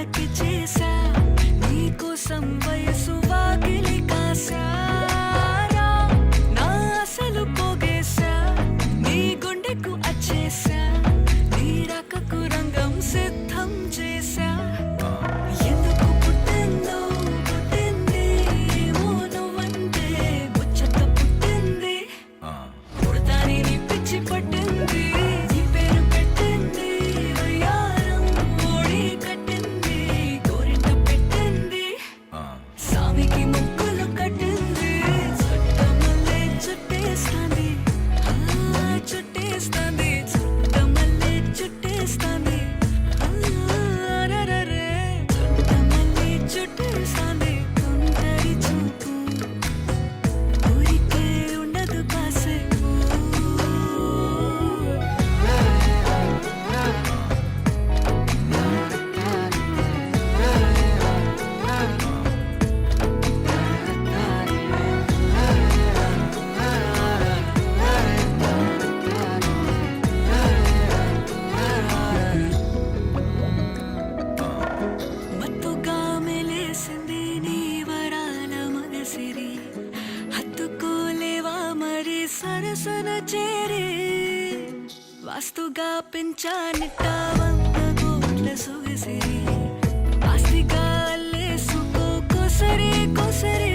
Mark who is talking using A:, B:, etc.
A: తలకి చేసా నీకోసం వయసు వాకిలి కాసారా నా అసలు పోగేశా నీ గుండెకు అచ్చేసా నీ రకకు రంగం సిద్ధం చేసా ఎందుకు పుట్టిందో పుట్టింది ఏమో నువ్వంటే ముచ్చట పుట్టింది పుడతాని నీ పిచ్చి పట్టింది నీ పేరు పెట్టింది వయ్యారం ఓడి కట్టింది గోరింట పెట్టింది సామికి ముక్కులు కట్టింది చుట్టమల్లే చుట్టేస్తాంది చుట్టేస్తాంది చుట్టమల్లే చుట్టేస్తాంది అరరరే చుట్టమల్లే చుట్టేస్తాంది తుంటరి చూపు ఊరికే ఉండదు కాసేపు మత్తుగా మెలేసింది నీ వరాల మనసిరి హత్తుకోలేవా మరి సరసన చేరి వాస్తుగా పెంచానిట్ట 100 కోట్ల సొగసిరి ఆస్తిగా అల్లేసుకో కొసరి కొసరి